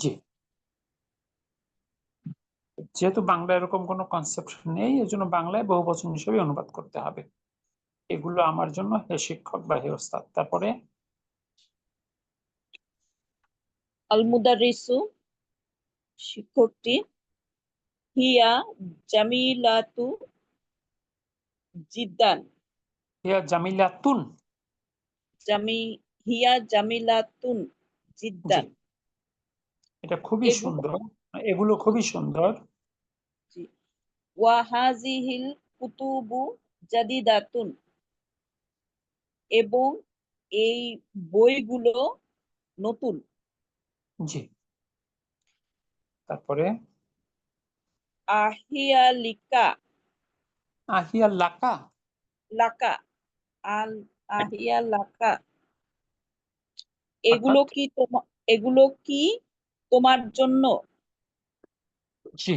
জি, যেহেতু বাংলা এরকম কোনো কনসেপ্ট নেই, এজন্য বাংলায় বহুবচন হিসেবে অনুবাদ করতে হবে। এগুলো আমার জন্য হে শিক্ষক বা হে ওস্তাদ। তারপরে আল মুদারিসু শিক্ষকটি, হিয়া জামিলাতু জিদ্দান হিয়া জামিলাতুন। হিয়া জামিলাতুন জি, জিদ্দান। এটা খুবই এগুলো সুন্দর, এগুলো খুবই সুন্দর। ওয়া হাযিহিল কুতুবু জাদিদাতুন, এবং এই বইগুলো নতুন। জি, তারপরে আহিয়া লিকা আহিয়া লাকা। লাকা আল আহিয়া লাকা, অর্থাৎ এগুলো কি তোমার জন্য? জি,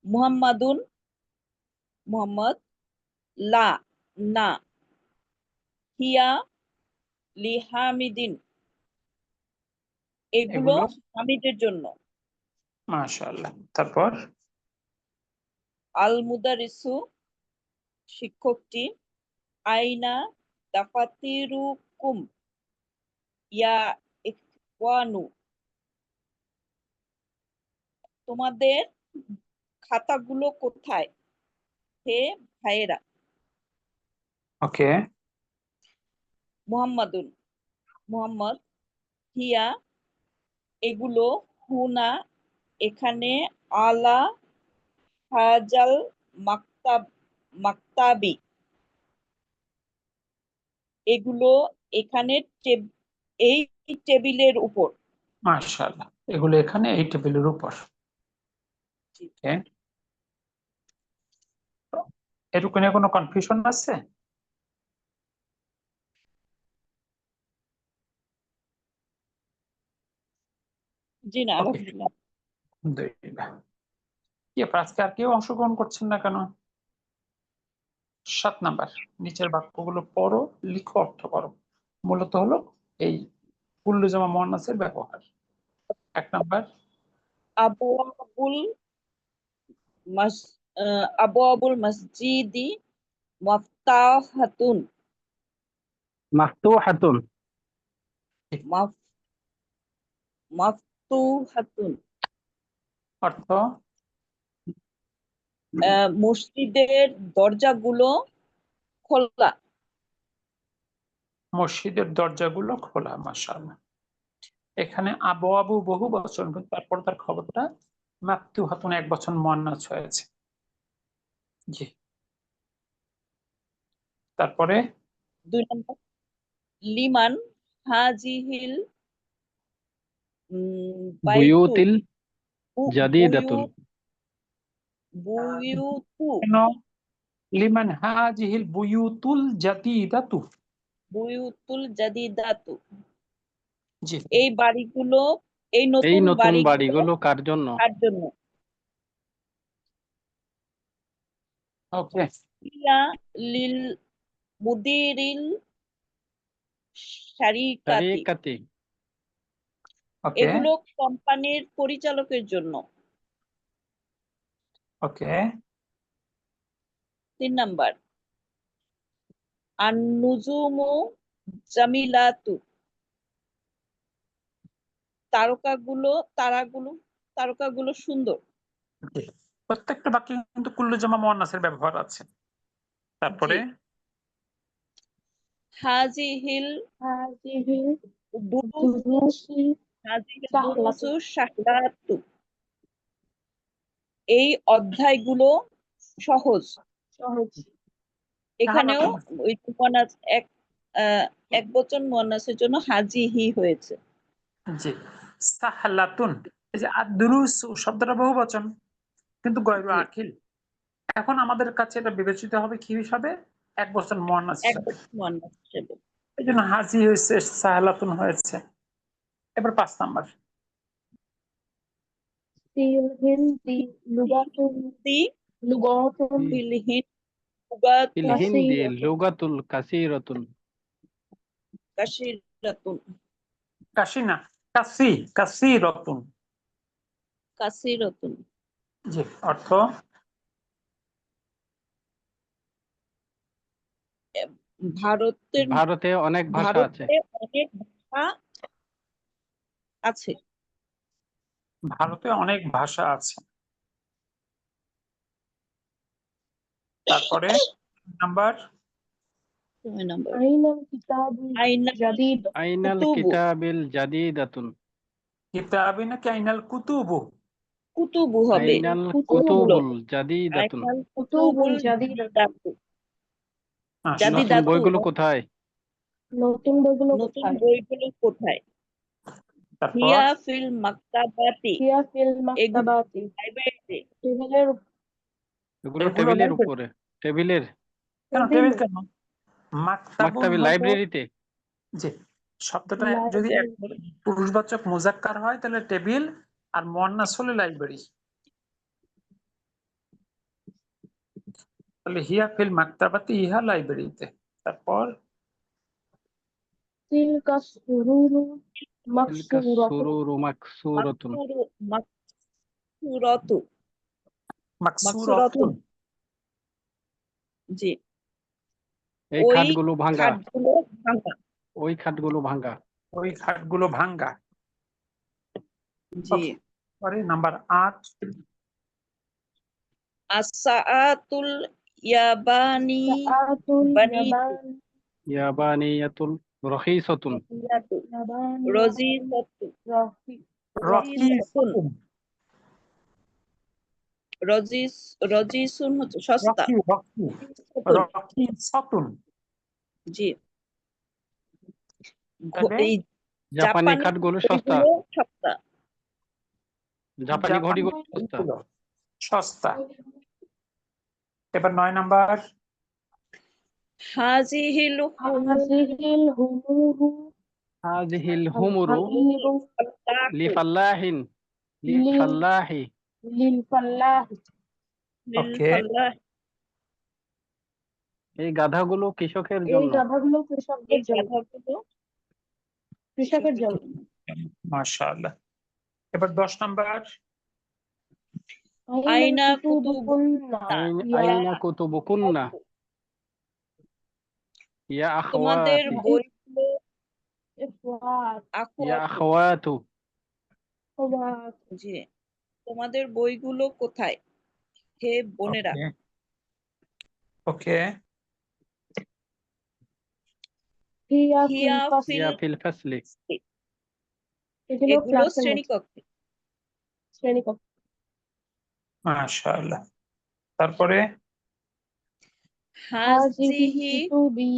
মুহাম্মাদুন মুহাম্মদ, লা না, হিয়া লিহামিদিন, এগুলো এগুলো হামিদের জন্য। মাশাআল্লাহ। তারপর আল মুদারিসু শিক্ষকটি, আইনা দাফাতিরুকুম ইয়া ইখওয়ানু, তোমাদের খাতাগুলো কোথায় হে ভাইয়েরা? ওকে, মুহাম্মাদুন মুহাম্মদ, হিয়া এগুলো, হুনা এখানে, আলা হাজাল মাকতাবি এগুলো এখানে, এই টেবিলের উপর। মাশাআল্লাহ, এগুলো এখানে এই টেবিলের উপর। ওকে, এটুকু নিয়ে কোনো কনফিউশন আছে? জি না, ওকে, আলহামদুলিল্লাহ। আলহামদুলিল্লাহ। কি ব্যাপার, আজকে আর কেউ অংশগ্রহণ করছেন না কেন? 7 নাম্বার, নিচের বাক্যগুলো পড়ো, লিখো, অর্থ করো। মূলত হলো এই কুল্লু জামা মুয়ান্নাসের ব্যবহার। 1 নাম্বার, আবু আবুল মাস আবু আবুল মসজিদি মাফতাহাতুন, মাফতুহাতুন। মাফ- মাফতুহাতুন, অর্থ মসজিদের দরজাগুলো খোলা। মসজিদের দরজাগুলো খোলা। মাশাআল্লাহ। এখানে আবু আবু বহু বচন, কিন্তু তারপর তার খবরটা মাফতুহাতুন এক বচন মুয়ান্নাস হয়েছে। জি, তারপরে 2 নম্বর, লিমান হাজিহিল বাইতু বুয়ুতিল জাদিদাতুন। বুয়ু- বুয়ুতু কেন লিমান হাজিহিল বুয়ুতুল জাদিদাতু? বুয়ুতুল জাদিদাতু, জি, এই বাড়িগুলো, এই এই নতুন নতুন বাড়িগুলো বাড়িগুলো কার জন্য? কার জন্য? ওকে, ইয়া লিল মুদিরিল শারিকাতি, তারিকাতি। ওকে, এগুলো কোম্পানির পরিচালকের জন্য। ওকে, 3 নাম্বার, আন-নুজুমু জামিলাতু, তারাগুলো তারকাগুলো সুন্দর। জি। প্রত্যেকটা বাক্যে কিন্তু কুল্লু জামা মুয়ান্নাসের ব্যবহার আছে। জি, তারপরে হাজিহিল দুরুসু হাজিহিল দুরুসু সাহলাতু, এই অধ্যায়গুলো সহজ। এখানেও সাহালাতুন। ওই মুয়ান্নাস এক বচন মুয়ান্নাসের জন্য হাজিহি হয়েছে। জি, সাহালাতুন। এই যে আদ-দুরুস শব্দটা বহু বচন, কিন্তু গয়রু জি, আকিল। এখন আমাদের কাছে এটা বিবেচিত হবে কি হিসাবে? এক বচন মুয়ান্নাস এক হিসাবে। বচন মুয়ান্নাস হিসেবে। এই জন্য হাজি হয়েছে, সাহালাতুন হয়েছে। এবার 5 নাম্বার, ফিল হিন্দি ফিল ফিল হিন্দি হিন্দি লুগাতুল কাসীরাতুন। কাসিরাতুন, কাশিনা। কাসি কাসি রতুন, কাসিরাতুন। জি, অর্থ ভারতের ভারতে অনেক ভাষা আছে। ভারতে অনেক ভাষা আছে। ভারতে অনেক ভাষা আছে। তারপরে নাম্বার তুমি নাম্বার আইনাল কিতাবু আইনা জাদিদ। আইনাল কুতুবু। কিতাবিল জাদিদাতুন। কিতাবি নাকি আইনাল কুতুবু? কুতুবু হবে। আইনাল কুতুবুল কুতুবুল জাদিদাতুন। আইনাল কুতুবুল কুতুবুল জাদিদাতুন। জাদিদাতু। মাশাআল্লাহ। জাদি নতুন দাতু। বইগুলো কোথায়? নতুন বইগুলো নতুন কোথায়? বইগুলো কোথায়? তারপর হিয়া ফিল মাকতাবাতি। হিয়া ফিল এগুলো মাকতাবাতি। লাইব্রেরিতে। টেবিলের এগুলো এগুলো টেবিলের লাইব্রেরি, উপরে। টেবিলের কেন টেবিলে। টেবিল কেন? মাকতাবুন মাকতাবে হলো, লাইব্রেরিতে। জি, শব্দটা যদি লাইব্রেরি। পুরুষবাচক মুজাক্কার হয় তাহলে টেবিল, আর মুয়ান্নাস হলে লাইব্রেরি। তাহলে হিয়া ফিল মাকতাবাতি, ইহা লাইব্রেরিতে। তারপর তিলকা সুরুরু তিলকা মাকসুরাতু। সুরুরু মাকসুরাতুন। মাকসুরাতু। মাকসুরাতুন, জি। এই ওই খাটগুলো ভাঙা। খাটগুলো ভাঙা। ওই খাটগুলো ভাঙা। ওই খাটগুলো ভাঙ্গা। জি। পরে নাম্বার 8, আস-সাআতুল ইয়াবানি সাআতুল বানিতু। ইয়াবান। ইয়াবানিয়াতুল রখিসাতুন। ইয়াবানিয়া রজিসাতু। রফি। রকিসাতুন, রজিসুন হচ্ছে সস্তা। রকি রকি সাতুন। রকিসাতুন। জি। তাহলে এই জাপানি জাপানি খাটগুলো সস্তা। ঘড়িগুলো সস্তা। জাপানি জাপানি ঘড়িগুলো সস্তা। ঘড়িগুলো সস্তা। এবার 9 নাম্বার, হাজিহিল হাযিহিল হুমুরু হাযিহিল আল হুমুরু হামিরু লিফাল্লাহিন লিল লিফাল্লাহি। লিল ফাল্লাহ। ওকে, এই গাধাগুলো কৃষকের এই জন্য। গাধাগুলো এই কৃষকদের জন্য। গাধাগুলো কৃষকের জন্য। মাশাআল্লাহ। এবার 10 নাম্বার, আইনা কুতুবুকুন্না ইয়া আইনা কুতুবুকুন্না ইয়া তোমাদের আখওয়াতি বইগুলো ইখওয়াত। ইয়া আখওয়াতু। আখওয়াতু। ইখওয়াত। জি। তোমাদের বইগুলো কোথায়, হে বোনেরা? ওকে ওকে, হিয়া হিয়া ফিল ফাসল। ইয়া ফিল ফাসলি। এগুলো এগুলো ক্লাসের মধ্যে, শ্রেণীকক্ষে। শ্রেণীকক্ষ। মাশাআল্লাহ। তারপরে হাযিহি হাজিহি কুতুবি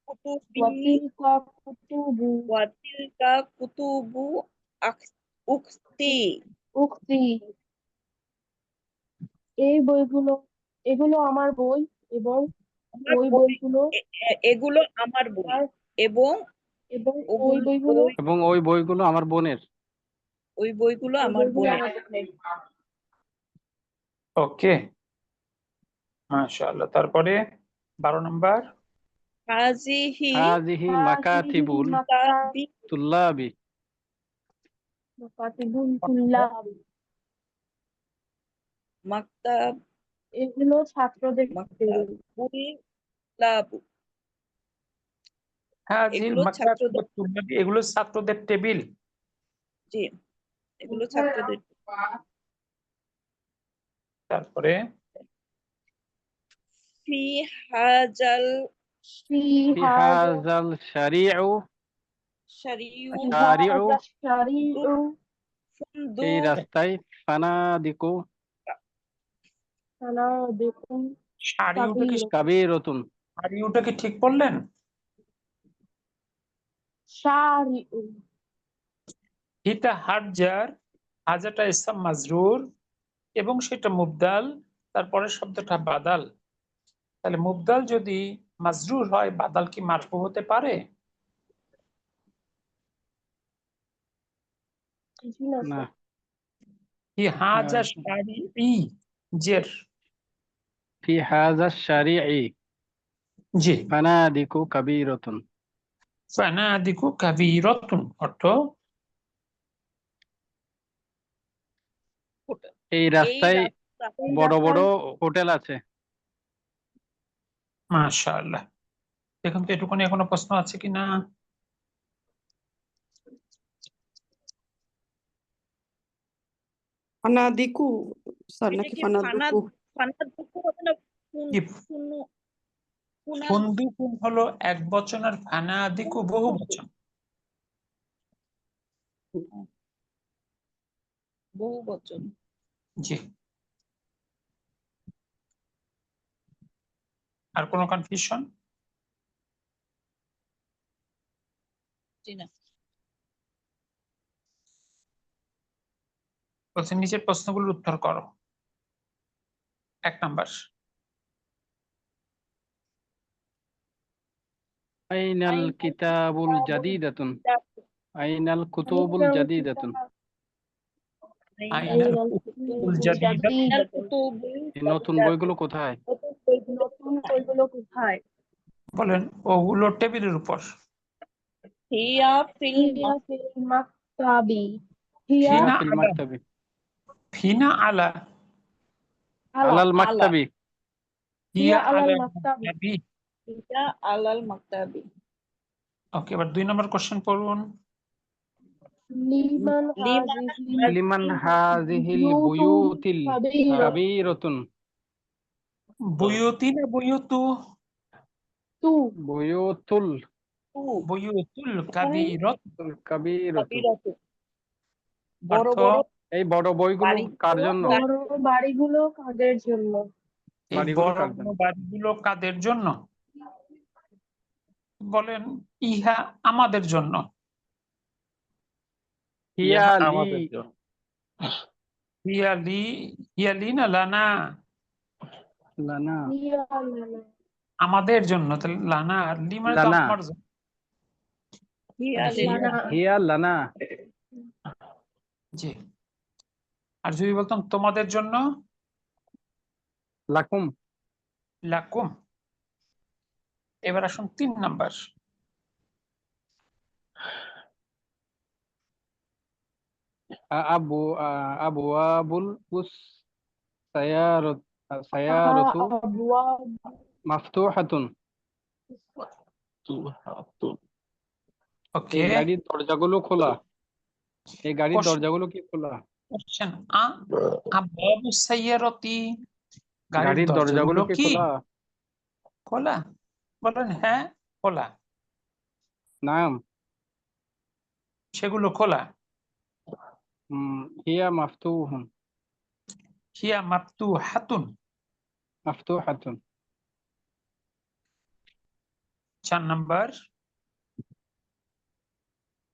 কুতুবি ওয়া তিলকা কুতুবু ওয়া তিলকা কুতুবু উখতি। উখতি। এই বইগুলো, এগুলো আমার বই এবং আমার ওই বই। বইগুলো এগুলো আমার বই আমার, এবং এবং ওই ওগুলো বইগুলো, এবং ওই বইগুলো আমার বোনের। ওই বইগুলো ওই আমার বইগুলো বোনের। আমার বোনের। ওকে, মাশাআল্লাহ। তারপরে 12 নাম্বার, হাজিহি হাযিহি মাকাতিবুল তাবি তুল্লাবি। মাকাতিবুল তুল্লাব। মাকতাব এগুলো ছাত্রদের টেবিল। মাকতাবুল লাবু। হাযিল এগুলো ছাত্রদের। মাকাতিবুত তুল্লাবি, এগুলো ছাত্রদের টেবিল। জি, এগুলো ছাত্রদের। তারপরে ফি হাজাল ফি ফিহা হাযাল শারিউ শারিউ শারিউ। শারিউ ফুন্দু এই রাস্তায় ফানাদিকু সানাদিকুন সারিউটা কি, কাবীরাতুন। সারিউটা কি ঠিক বললেন? শারিউ। হিটা হাজার, হাজারটা ইসম মাজরুর এবং সেটা মুবদাল, তারপরে শব্দটা বাদাল। তাহলে মুবদাল যদি মাজরুর হয়, বাদাল কি মারফু হতে পারে? জি না না, স্যার। হি হাজা শারিই, জের। ফি হাযা শারিই জি, ফানাদিকু কাবীরাতুন। ফানাদিকু কাবীরাতুন অর্থ এই এই রাস্তায় রাস্তা এই বড় বড় রাস্তায় হোটেল আছে। মাশাআল্লাহ। দেখুন তো এটুকুনি এখনো প্রশ্ন আছে কিনা। ফানাদিকু স্যার এটা নাকি কি ফানাদুকু? ফানাদুকু হবে না? কি ফুনা ফুন্দুকুন হলো এক বচন আর ফানাদিকু বহু বচন। বহু বচন। জি। আর কোনো কনফিউশন? জি না। বলছে নিচের প্রশ্নগুলোর উত্তর করো। 1 নাম্বার। আইনাল কিতাবুল জাদিদাতুন, আইনাল কুতুবুল জাদিদাতুন। আইনাল কুতুবুল জাদিদা, এই নতুন বইগুলো কোথায়? নতুন বইগুলো কোথায়? বলেন ওগুলো টেবিলের উপর। হিয়া ফিল হিয়া ফিল মাকতাবি। হিয়া ফিনা ফিল আলা, মাকতাবি, ফিনা আলা, আলাল আলা। মাকতাবি। হিয়া আলাল আলা মাকতাবি। মাকতাবি। হিয়া আলাল মাকতাবি। ওকে, এবার 2 নম্বর কোশ্চেন পড়ুন। লিমান লিমান হাযিহি লিমান হাযিহিল বুয়ুতুন বুয়ুতিল কাবীরা। কাবীরাতুন, বুয়ুতি না বুয়ুতু? তু বুয়ুতুল বুয়ুতুল কাবীরাত। কাবীরাতু। কাবিরাতু। বড় অর্থ বড় এই বড় বইগুলো বাড়ি কার জন্য? বড় বাড়িগুলো কাদের জন্য? এই বাড়িগুলো বড় কার বড় জন্য? বাড়িগুলো কাদের জন্য? বলেন ইহা আমাদের জন্য। হিয়া লি, হিয়া লি, হিয়া লি না লানা? লানা, হিয়া লানা। আমাদের জন্য। তাহলে লানা আর লি মানে তো লানা, আমার জন্য। হিয়া লানা। হিয়া লানা। জি। আর যদি বলতাম তোমাদের জন্য, লাকুম। লাকুম। এবার আসুন 3 নাম্বার। আবু আবওয়াবুল সায়ারাত, সায়ারাতু আবওয়াব মাফতুহাতুন। ওকে, এই গাড়ির দরজাগুলো খোলা। এই গাড়ির Question. দরজাগুলো কি খোলা? কোশ্চেন আবওয়াবু সাইয়ারাতি, গাড়ির গাড়ির দরজাগুলো দরজাগুলো কি কি খোলা? খোলা? বলেন হ্যাঁ খোলা। নাম সেগুলো খোলা। হিয়া মাফতুহুন, হিয়া মাফতুহাতুন। মাফতুহাতুন। 4 নাম্বার।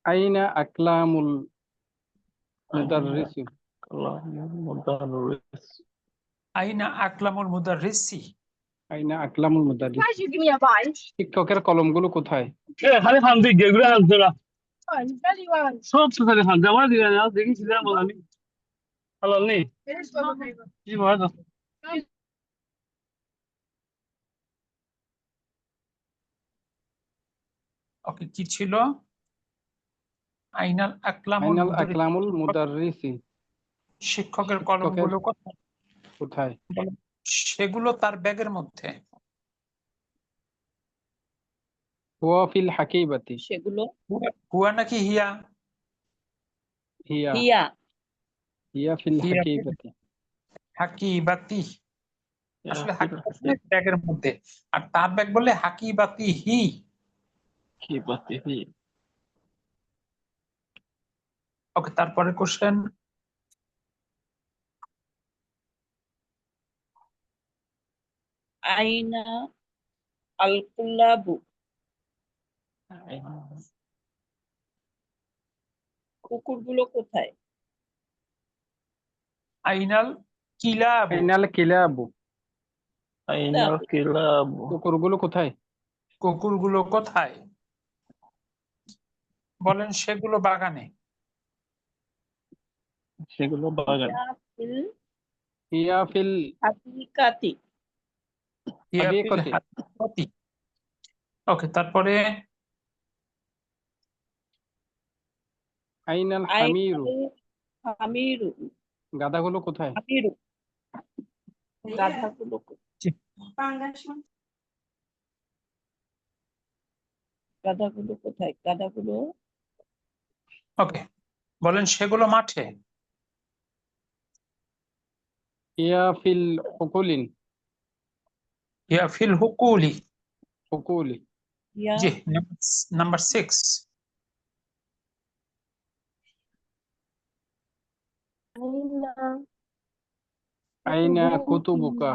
আইনা আকলামুল মুদাররিসি, আইনা আকলামুল মুদাররিসি। আইনা আকলামুল মুদাররিসি। Why you give me a bite? শিক্ষকের কলমগুলো কোথায়? খালি খান দিক এগুলো আনছে না One, very one. সব তো খালি খান আমার দিকে না দেখেছি আমি হালাল নেই It is for me. কি ভালো ওকে, কি ছিল? আইনাল আকলামুল আইনাল মুদাররিসি। আকলামুল মুদাররিসি, শিক্ষকের শিক্ষকের কলমগুলো কোথায়? কোথায়? বলেন, সেগুলো তার ব্যাগের মধ্যে। হুয়া ফিল হাকিবাতি, সেগুলো হুয়া নাকি হিয়া? হিয়া, হিয়া হিয়া ফিল হিয়া হাকিবাতি। হাকিবাতি। আসলে হাকিবাতি ব্যাগের মধ্যে, আর তার ব্যাগ বললে হাকিবাতি হি। ওকে, তারপরে কোশ্চেন। আইনা আল কুল্লাবু, কুকুরগুলো কোথায়? আইনাল কিলাবু, আইনাল কিলাবু, কিতাবু। কুকুরগুলো কোথায়? কুকুরগুলো কোথায়? বলেন সেগুলো বাগানে। হিয়া ফিল হিয়া ফিল হাকিকাতি, হিয়া ফিল হাদিকাতি। হাদিকাতি। ওকে, তারপরে আইনাল হামিরু, আইনাল হামিরু, গাধাগুলো কোথায়? হামিরু গাধাগুলো জি। গাধাগুলো কোথায়? গাধাগুলো ওকে, বলেন সেগুলো মাঠে। হিয়া ফিল হুকুলিন। ইয়া ফিল হুকুলি। হুকুলি। ইয়া জি, নাম্বার 6। আইনা আইনা কুতুবুকি কুতুবুকা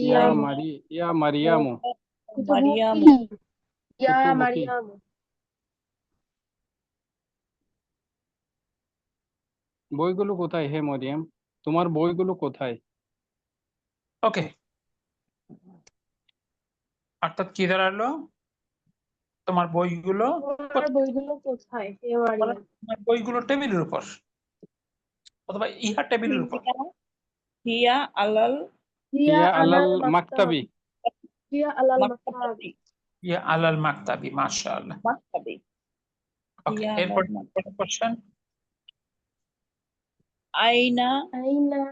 ইয়া ইয়া মারিয়ামু। মারিয়াম কুতুবুকি ইয়া কুতুবুকি। মারিয়াম। বইগুলো কোথায় হে মরিয়ম? তোমার বইগুলো কোথায়? ওকে, অর্থাৎ কি দাঁড়ালো? তোমার বইগুলো তোমার বইগুলো কোথায় হে মারিয়াম? তোমার বইগুলো টেবিলের উপর, অথবা ইহা টেবিলের উপর। হিয়া আলাল হিয়া হিয়া আলাল আলাল মাকতাবি। হিয়া আলাল মাকতাব। মাকতাবি ইয়া আলাল মাকতাবি, মাশাআল্লাহ। মাকতাবি ওকে, হিয়া এরপর আলাল মাকতাবি। কোশ্চেন। আইনা আইনা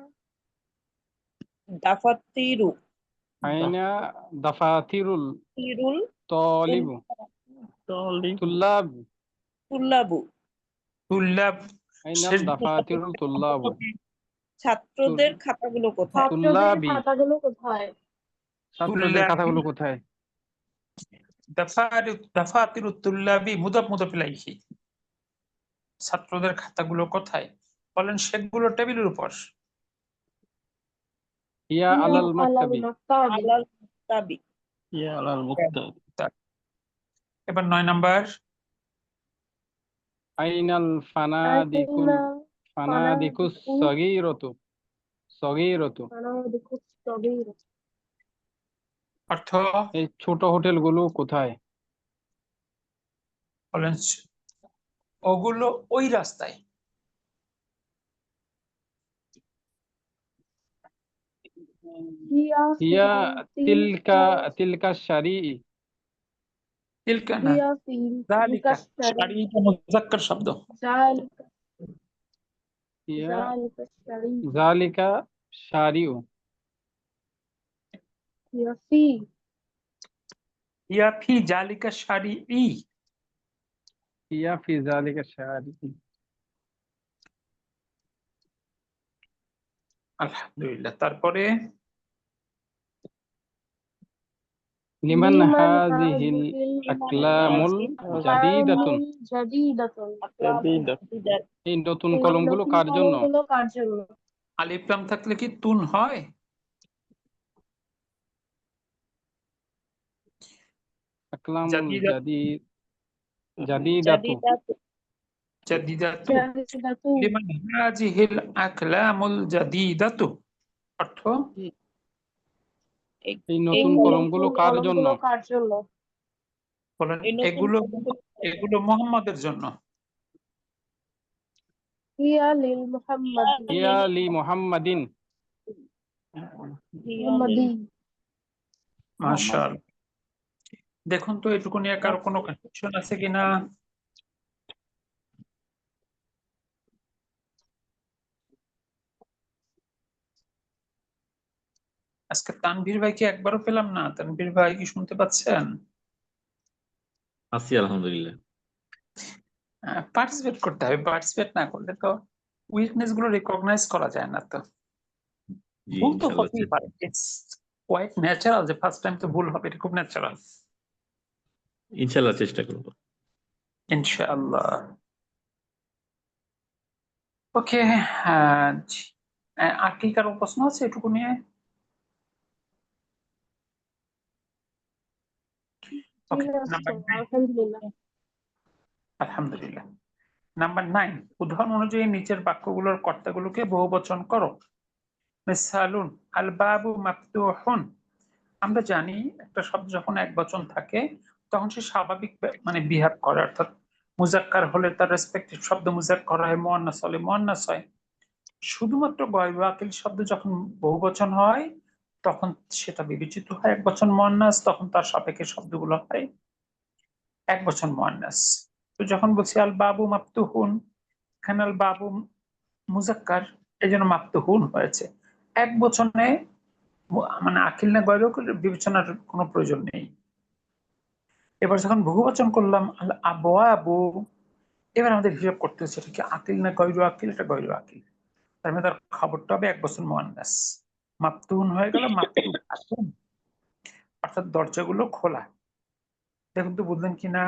দাফাতিরু আইনা দাফাতিরুল তিরুল তলিবু তুল্লাব। তুল্লাবু তুল্লাব, আইনাল দাফাতিরুল তুল্লাবু। ছাত্রদের খাতাগুলো কোথায়? ছাত্রদের তুল্লাবি। খাতাগুলো কোথায়? ছাত্রদের খাতাগুলো কোথায়? দাফাতিরু তুল্লাবি মুদাফ মুদাফ ইলাইহি। ছাত্রদের খাতাগুলো কোথায়? বলেন সেগুলো টেবিলের উপর। হিয়া হিয়া আলাল আলাল মাকতাবি। মাকতাবি। আলাল মাকতাবি এবার 9 নাম্বার। আইনাল ফানাদিকুল আইনা ফানাদিকুস সগীরতু সগীরতু। ফানাদিকুস সগীর। অর্থ এই ছোট হোটেলগুলো কোথায়? বলেন ওগুলো ওই রাস্তায়। হিয়া হিয়া তিলকা তিলকা তিলকা শারি। তিলকা না, হিয়া ফিল যালিকা। তিলকা শাড়ি এটা মুযাক্কার শব্দ। জালিকা হিয়া জালিকা শারি। জালিকা শারিউ। হিয়া ফি ইয়া ফি জালিকা শাড়ি ই। হিয়া ফি জালিকা শারি। আলহামদুলিল্লাহ। তারপরে লিমান লিমান হাযিহিল আকলামুল জাদীদাতুন। জাদীদাতুন। এই নতুন এই কলমগুলো নতুন কার জন্য? কলমগুলো কার জন্য? আলিফ লাম থাকলে কি তুন হয়? আকলামুল জাদীদাত জাদীদাতু। জাদিদাতু। জাদীদাতু। লিমান হাযিহিল আকলামুল জাদিদাতু। অর্থ এই এই নতুন কলমগুলো কার জন্য? কলমগুলো কার জন্য? বলেন এই নতুন এগুলো কলমগুলো এগুলো মুহাম্মাদের জন্য। হিয়া লিল মুহাম্মাদ হিয়া লি মুহাম্মাদিন। মুহাম্মাদি। মাশাআল্লাহ। দেখুন তো এটুকু নিয়ে কারো কোনো কনফিউশন আছে কিনা? আজকে তানভীর ভাইকে একবারও পেলাম না। তানভীর ভাই কি শুনতে পাচ্ছেন? আছি আলহামদুলিল্লাহ। পার্টিসিপেট করতে হবে, পার্টিসিপেট না করলে তো উইকনেস গুলো রিকগনাইজ করা যায় না। তো জি ভুল তো ইনশাআল্লাহ হতেই পারে, ইটস কোয়াইট ন্যাচারাল যে ফার্স্ট টাইম তো ভুল হবে, এটা খুব ন্যাচারাল। ইনশাআল্লাহ চেষ্টা করব। ইনশাআল্লাহ। ওকে, আর কি কারো প্রশ্ন আছে এটুকু নিয়ে? ওকে, নাম্বার 9। আলহামদুলিল্লাহ। আলহামদুলিল্লাহ। নাম্বার 9, উদাহরণ অনুযায়ী নিচের বাক্যগুলোর কর্তাগুলোকে বহুবচন করো। মিসালুন আল বাবু মাফতুহুন। আমরা জানি একটা শব্দ যখন একবচন থাকে তখন সে স্বাভাবিক মানে বিহেভ করে, অর্থাৎ মুজাক্কার হলে তার রেসপেক্টিভ শব্দ মুজাক্কার হয়, মুয়ান্নাস হলে মুয়ান্নাস হয়। শুধুমাত্র গয়র ওয়াকিল শব্দ যখন বহুবচন হয় তখন সেটা বিবেচিত হয় একবচন মুয়ান্নাস, তখন তার সাপেক্ষে শব্দগুলো হয় একবচন মুয়ান্নাস। তো যখন বলছি আল বাবু মাফতুহুন, এখানে আল বাবু মুজাক্কার, এই জন্য মাফতুহুন হয়েছে। এক বচনে মানে আকিল না গয়র বিবেচনার কোনো প্রয়োজন নেই। এবার যখন বহুবচন করলাম আল আবওয়াবু, এবার আমাদের হিসাব করতে হচ্ছে এটা কি আকিল না গয়রু আকিল, এটা গয়রু আকিল। তার মানে তার খবরটা হবে এক বচন মুয়ান্নাস, মাফতুহুন হয়ে গেল মাফতুহাতুন, অর্থাৎ দরজাগুলো খোলা। দেখুন তো বুঝলেন কিনা?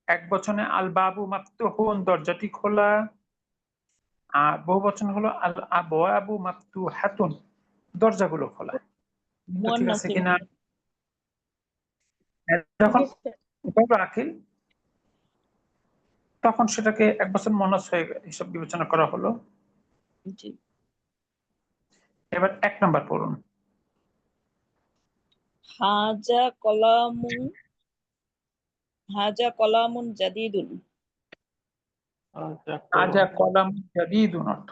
এক বচনে আল বাবু মাফতুহুন, দরজাটি খোলা, আর বহু বচন হলো আল আবওয়াবু মাফতুহাতুন, দরজাগুলো খোলা। তো ঠিক আছে মুয়ান্নাসের কিনা? যখন জি স্যার। গয়রু আকিল তখন সেটাকে এক বছর মনাস হয়ে হিসাব বিবেচনা করা হলো। জি। এবার 1 নাম্বার পড়ুন। হাজা কলামুন, হাজা কলামুন জাদিদুন। আজা কলাম জাদিদুন অর্থ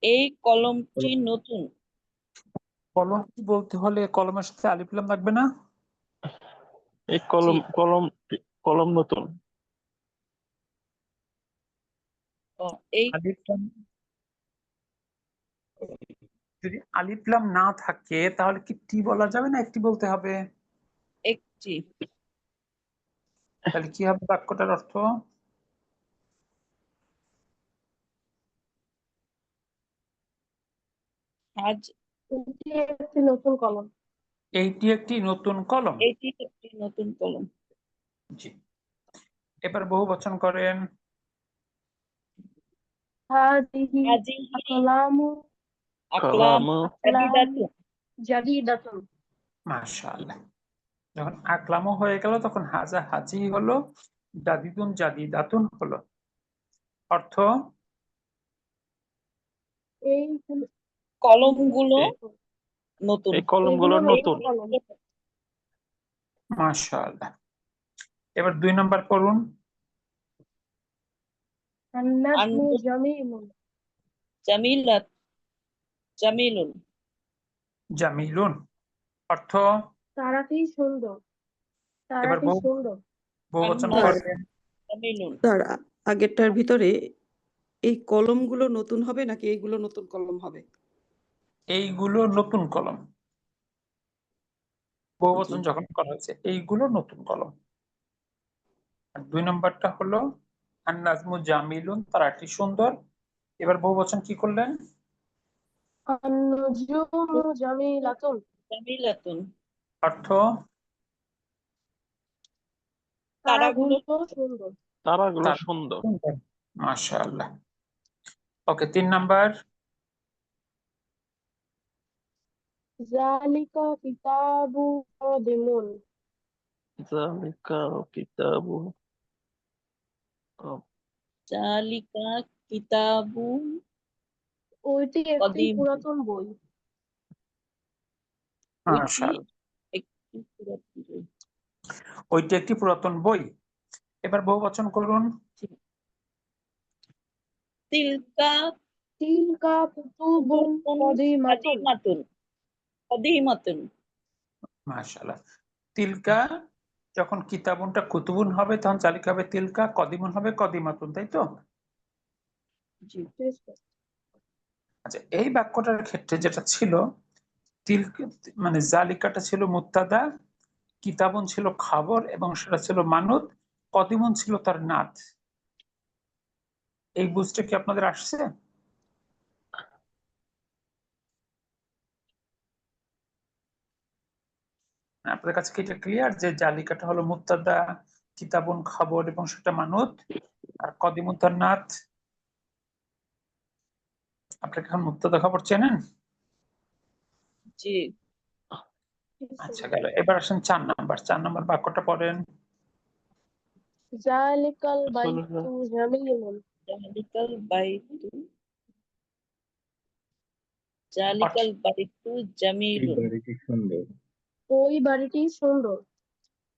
এই কলমটি নতুন। কলম বলতে হলে কলমের সাথে আলিফ লাম লাগবে না? এই কলম জি। কলম কলম নতুন। এই আলিফ লাম, যদি আলিফ লাম না থাকে তাহলে কি টি বলা যাবে না একটি বলতে হবে? একটি। তাহলে কি হবে বাক্যটার অর্থ? হাজ, এটি একটি নতুন কলম। এইটি একটি নতুন কলম। এটি একটি নতুন কলম। জি। এবার বহু বচন করেন। হাদিহি হাজিহি আকলামু আকলাম জাদিদাতুন। জাদিদাতুন। মাশাআল্লাহ। যখন আকলামও হয়ে গেল তখন হাজা হাজি হলো, জাদিদুন জাদিদাতুন হলো। অর্থ এই কলমগুলো নতুন। এই কলমগুলো এগুলো নতুন। কলম। মাশাআল্লাহ। এবার 2 নাম্বার পড়ুন। আন্নাজমু জামিলুন। জামিলাত জামিলুন। জামিলুন অর্থ তারাটি সুন্দর। এবার তারাটি সুন্দর। বহুবচন আন্নাস করবেন। জামিলুন। স্যার আগেরটার ভিতরে এই কলমগুলো নতুন হবে নাকি এইগুলো নতুন কলম হবে? এইগুলো নতুন কলম। বহুবচন যখন করা হয়েছে এইগুলো নতুন কলম। আর 2 নাম্বারটা হলো আন্নাজমু জামিলুন, তারাটি সুন্দর। এবার বহুবচন কি করলেন? আন্নুজুমু জামিলাতুন। জামিলাতুন। অর্থ তারাগুলো তারাগুলো সুন্দর। তারাগুলো তারা সুন্দর। সুন্দর। মাশাআল্লাহ। ওকে 3 নাম্বার। যালিকা কিতাবু কাদিমুন। যালিকা কিতাবু জালিকা কিতাবু ওইটি একটি কদিম। পুরাতন বই। ওইটি মাশাআল্লাহ। একটি পুরাতন বই। ওইটি একটি পুরাতন বই। এবার বহুবচন করুন। তিলকা তিলকা কুতুবুন কুতুবুন কাদিমাতুন। কাদিমাতুন। কাদিমাতুন। মাশাআল্লাহ। তিলকা যখন কিতাবুনটা কুতুবুন হবে তখন জালিকা হবে তিলকা, কদিমুন হবে কদিমাতুন, তাই তো? জি। আচ্ছা, এই বাক্যটার ক্ষেত্রে যেটা ছিল তিলকা মানে জালিকাটা ছিল মুত্তাদা, কিতাবুন ছিল খবর এবং সেটা ছিল মানত, কদিমুন ছিল তার নাত। এই বুঝটা কি আপনাদের আসছে? আপনাদের কাছে কি এটা ক্লিয়ার যে জালিকাটা হলো মুত্তাদা, কিতাবুন খবর এবং সেটা মানত, আর কদিমুন তার নাত? আপনি এখন মুত্তাদা খবর চেনেন? জি। আচ্ছা গেল। এবার আসেন 4 নাম্বার। 4 নাম্বার বাক্যটা পড়েন। জালিকাল বাইতু জামিলুন। জালিকাল বাইতু জালিকাল বাইতু এই জামিলুন। বাড়িটি সুন্দর। ওই বাড়িটি সুন্দর।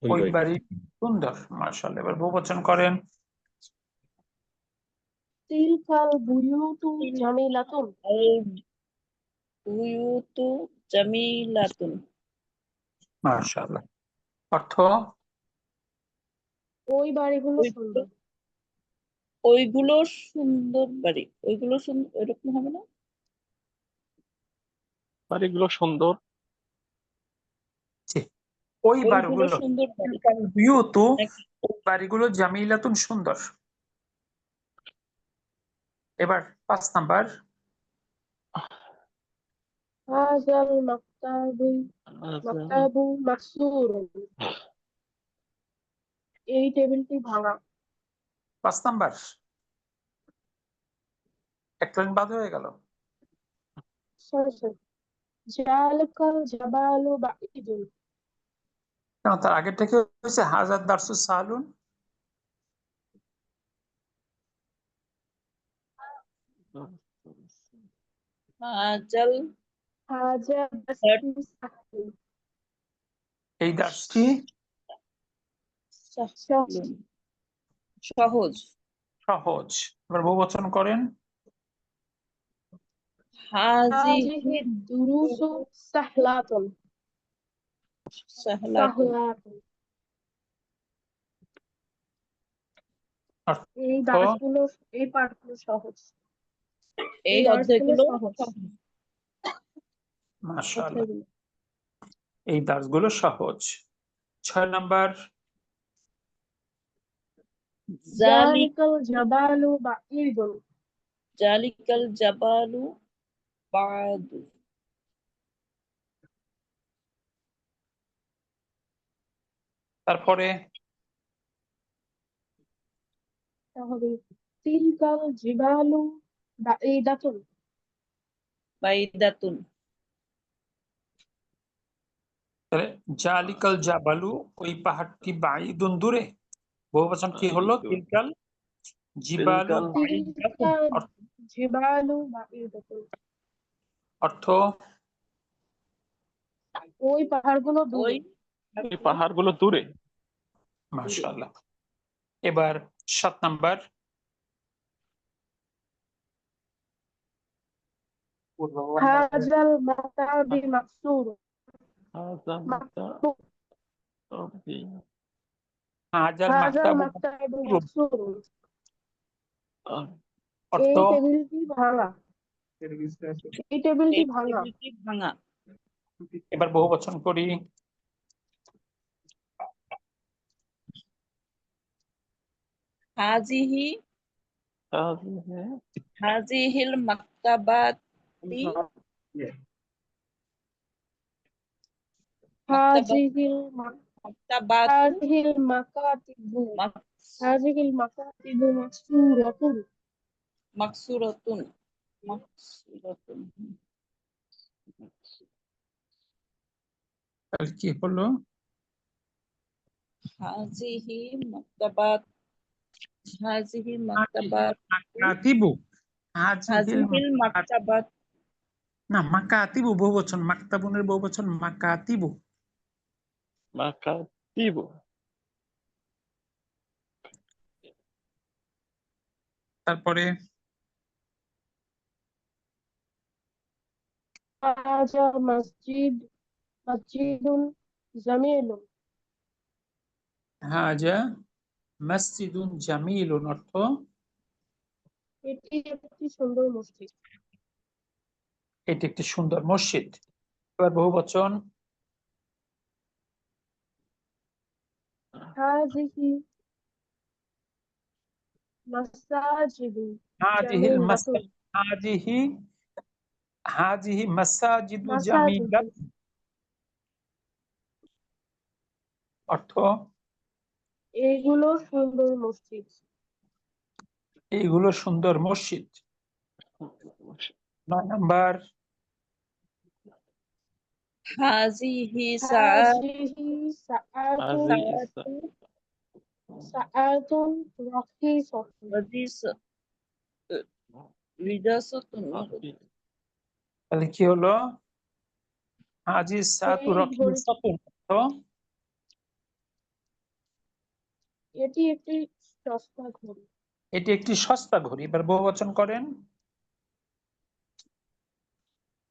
ওই বাড়ি সুন্দর। মাশাআল্লাহ। এবার বহুবচন করেন। তিলকাল বুয়ুতু জামিলাতুন। আল বুয়ুতু জামিলাতুন। মাশাআল্লাহ। অর্থ ওই বাড়িগুলো ওইগুলো সুন্দর। ওইগুলো সুন্দর বাড়ি, ওইগুলো সুন্দর, এরকম হবে না? বাড়িগুলো সুন্দর। জি, ওই ওইগুলো বাড়িগুলো সুন্দর বাড়ি তিলকাল বুয়ুতু, নাকি? ওই বাড়িগুলো জামিলাতুন সুন্দর। এবার 5 নাম্বার। হাজাল মাকতাবু মাকসুর। এই টেবিলটি ভাঙা। 5 নাম্বার, এক লাইন বাদ হয়ে গেল। সরি সরি, জালাকাল জাবালু বাঈদুন। কেন তার আগের থেকে হয়েছে হাজার দারসু সালুন। হাজাল হাজা বাস্তু সাহলুন। এই দার্সটি সাহলুন, সহজ। সহজ। এবার বহুবচন করেন। হাজিহি হাজিহি দুরুসু সাহলাতুন। সাহলাতুন, সাহলাতুন। অর্থ এই দার্সগুলো, এই পাঠগুলো সহজ। এই দার্সগুলো অধ্যায়গুলো সহজ। সহজ। মাশাআল্লাহ, অধ্যায়গুলো। এই দার্সগুলো সহজ। 6 নাম্বার। জালিকাল জাবালু বাঈদুন। জালিকাল জাবালু বাদু। তারপরে তাহলে তিলকাল জিবালু বাঈদাতুন। বাইদাতুন, তাহলে জালিকাল জাবালু, ওই পাহাড়টি বাঈদুন দূরে। বহুবচন কি হলো? তিলকাল জিবালু তিলকাল বাঈদাতুন। তিলকাল জিবালু বাঈদাতুন। অর্থ ওই পাহাড়গুলো ওই দূরে। এই পাহাড়গুলো দূরে। মাশাআল্লাহ। এবার 7 নাম্বার। হাজাল মাতাবি মাকসুর। হাজার হাজার হাজাল মাকতাবু মাতাবি মাকসুর। মাকসুর। অর্থ এই টেবিলটি ভাঙা। এই টেবিলটি এই ভাঙা। টেবিলটি ভাঙা। এবার বহুবচন করি। হাজিহি হাজিহিল মাকতাবাতি হাজিহিল মাকতাবাতু হাজিহিল মাকাতিবু। হাজিহিল মাকাতিবু মাকসুরাতুন। মাকসুরাতুন, মাকসুরাতুন। তাহলে কি হলো? হাজিহি মাকতাবাত, হাজিহি মাকতাবাত, মাকাতিবু, হাজিহিল হাজিহিল মাকতাবাত, না, মাকাতিবু বহুবচন, মাকতাবুনের বহুবচন মাকাতিবু। মাকাতিবু। তারপরে হাজা মসজিদুন জামিলুন। হাজা মসজিদুন জামিলুন। অর্থ এটি একটি সুন্দর মসজিদ। এটি একটি সুন্দর মসজিদ। এবার বহুবচন। হাজিহি মাসাজিদু হাজিহিল জামিলাতুন। হাজিহি মাসাজিদু মাসাজিদু। জামিলাত। অর্থ এইগুলো সুন্দর মসজিদ। এইগুলো সুন্দর মসজিদ। 9 নাম্বার। হাজিহি হাজিহি সাআতুন সাআতুন রাখিসাতুন। রিজাসাতুন। তাহলে কি হলো? হাজি সাতু এই রাখিসাতুন। অর্থ এটি একটি সস্তা ঘড়ি। এটি একটি সস্তা ঘড়ি। এবার বহুবচন করেন।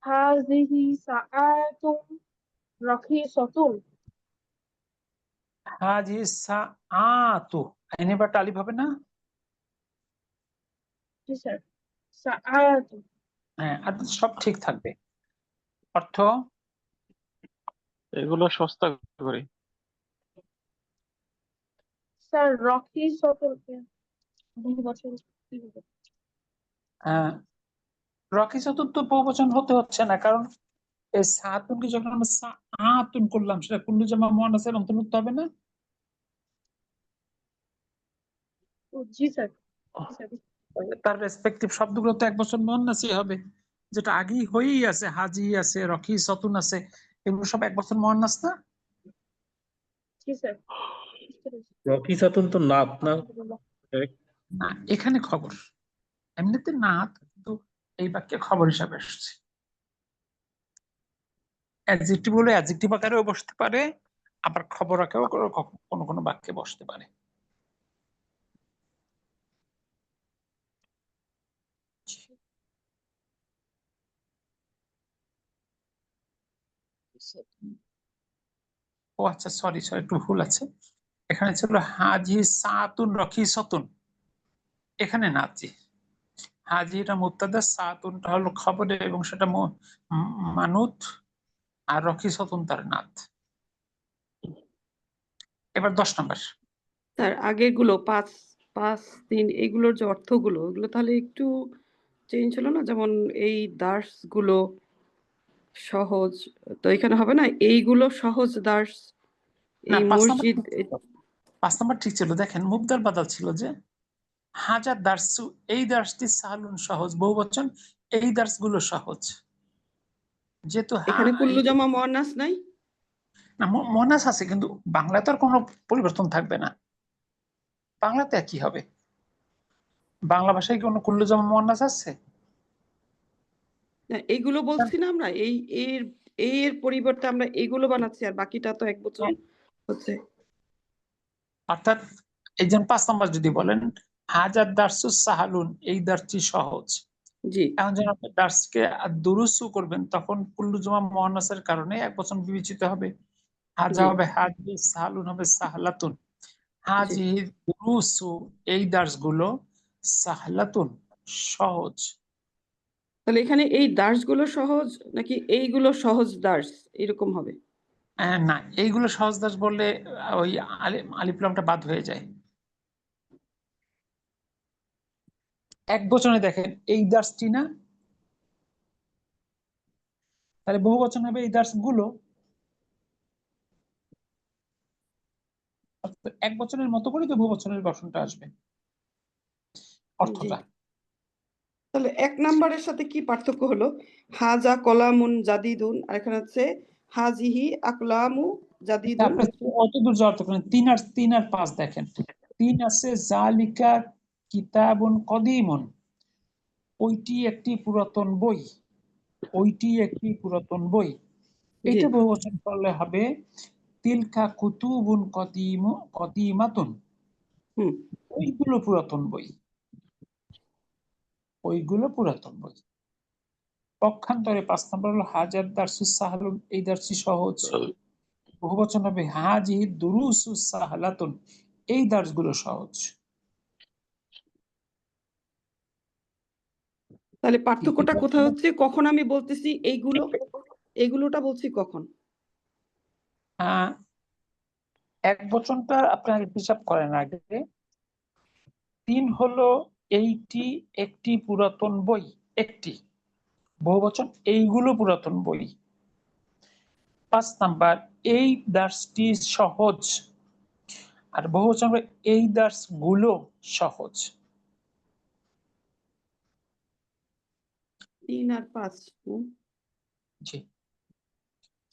হাজিহি সাআতুন রাখিসাতুন। হাজি সা আতু আইনে বা আলিফ হবে না? জি স্যার সাআতু হ্যাঁ, আর সব ঠিক থাকবে। অর্থ এগুলো সস্তা করে। স্যার রকি সতর্কে 2 বছর কি হবে? আহ রকি চতুর্থ বহুবচন হতে হচ্ছে না, কারণ এই সাতুনকে যখন আমরা আতুন করলাম সেটা কুল্লু জামা মুয়ান্নাসের অন্তর্ভুক্ত হবে না? ও জি স্যার জি স্যার তার রেসপেক্টিভ শব্দগুলো তো এক বছর মুয়ান্নাসই হবে, যেটা আগেই হয়েই আছে, হাজি আছে, রকি সতুন আছে, এগুলো সব এক বছর মুয়ান্নাস না? জি স্যার বুঝতে পেরেছি। রকি সাতুন তো নাত না? আলহামদুলিল্লাহ। না, এখানে খবর, এমনিতে না, কিন্তু এই বাক্যে খবর হিসাবে এসেছে। অ্যাডজেক্টিভ হলে অ্যাডজেক্টিভ আকারেও বসতে পারে, আবার খবর আকারেও কোনো কোনো বাক্যে বসতে পারে। ও আচ্ছা, সরি সরি, একটু ভুল আছে। এখানে ছিল হাজি সাতুন রকি সতুন, এখানে নাজি। হাজি এটা মুবতাদা, সাতুনটা হলো খবরে এবং সেটা মানুত, আর রকি সতুন তার নাত। এবার 10 নম্বর। স্যার আগের গুলো 5 5 3 এগুলোর যে অর্থগুলো ওগুলো তাহলে একটু চেঞ্জ হলো না? যেমন এই দার্স গুলো সহজ, তো এখানে হবে না এইগুলো সহজ দার্স, না, এই 5 নম্বর মসজিদ ঠিক ছিল। 5 নম্বর ঠিক ছিল, দেখেন মুবদাল বাদাল ছিল যে হাজার দার্সু, এই দার্সটি সাহালুন সহজ বহুবচন, এই দার্স গুলো সহজ, যেহেতু এখানে কুল্লু জামা মুয়ান্নাস নাই। না, মনাস আছে, কিন্তু বাংলাতে আর কোনো পরিবর্তন থাকবে না, বাংলাতে একই হবে। বাংলা ভাষায় কি কোনো কুল্লু জামা মুয়ান্নাস আছে? না এইগুলো বলছি না আমরা, এই এর এর পরিবর্তে আমরা এইগুলো বানাচ্ছি আর বাকিটা তো এক বছর হচ্ছে। অর্থাৎ এই যে 5 নম্বর যদি বলেন হাজার দার্সু সাহালুন, এই দার্সটি সহজ, জি এখন যখন আপনি দার্সকে দুরুসু করবেন তখন কুল্লু জামা মুয়ান্নাসের কারণে এক বচন বিবেচিত হবে, হাজা জি হবে হাজি, সাহালুন হবে সাহলাতুন। জি হাজি দুরুসু, এই দার্স গুলো, সাহলাতুন সহজ। তাহলে এখানে এই দার্সগুলো সহজ নাকি এইগুলো সহজ দার্স এরকম হবে? না, এইগুলো সহজ দাস বললে ওই আলিফ লামটা বাদ হয়ে যায়। এক বচনে দেখেন এই দার্সটি না, তাহলে বহু বচন হবে এই দার্স গুলো। অর্থাৎ এক বচনের মতো করে তো বহু বচনের গঠনটা আসবে, জি অর্থটা। তাহলে 1 নাম্বারের সাথে কি পার্থক্য হলো? হাজা কলামুন জাদিদুন, আর এখানে হচ্ছে হাজিহি আকলামু জাদিদুন। আপনি অত দূর যাওয়ার তো কারণ 3 আর 5 দেখেন, 3 আছে জালিকা কিতাবুন কদিমুন, ওইটি একটি পুরাতন বই, ওইটি একটি পুরাতন বই। জি এটা বহু বচন করলে হবে তিলকা কুতুবুন কদিমাতুন, হুম ওইগুলো পুরাতন বই, ওইগুলো পুরাতন বই। পক্ষান্তরে 5 নম্বর হলো হাজার দারসুস সাহালুন, এই দার্সি সহজ, বহুবচন হবে হাজি দুরুসুস সাহালাতুন, এই দার্স গুলো সহজ। তাহলে পার্থক্যটা কোথায় হচ্ছে? কখন আমি বলতেছি এইগুলো, এইগুলোটা বলছি কখন? আহ এক বচনটা আপনার হিসাব করেন আগে। 3 হলো এইটি একটি পুরাতন বই, একটি বহুবচন, এইগুলো পুরাতন বই। 5 নাম্বার এই দার্সটি সহজ, আর বহুবচন হবে এই দার্স গুলো সহজ। 3 আর 5 জি,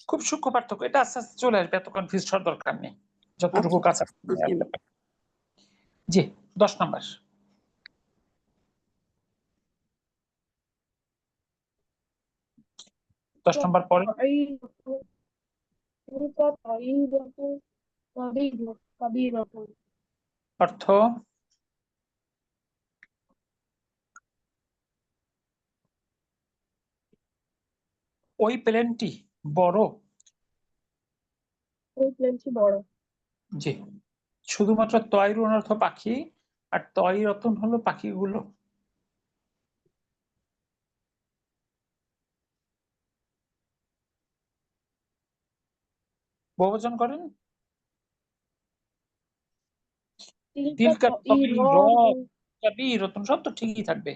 খুব সূক্ষ্ম পার্থক্য, এটা আস্তে আস্তে চলে আসবে, এত কনফিউজ হওয়ার দরকার নেই, যতটুকু আচ্ছা কাছে আসতে পারে। জি, 10 নাম্বার। 10 নাম্বার পরে অর্থ ওই প্লেনটি বড়, ওই প্লেনটি বড়। জি, শুধুমাত্র তয়রুন অর্থ পাখি, আর তয়রতুন হলো পাখিগুলো। বহুবচন করেন। তিলকা তয়রাতু সব তো ঠিকই থাকবে,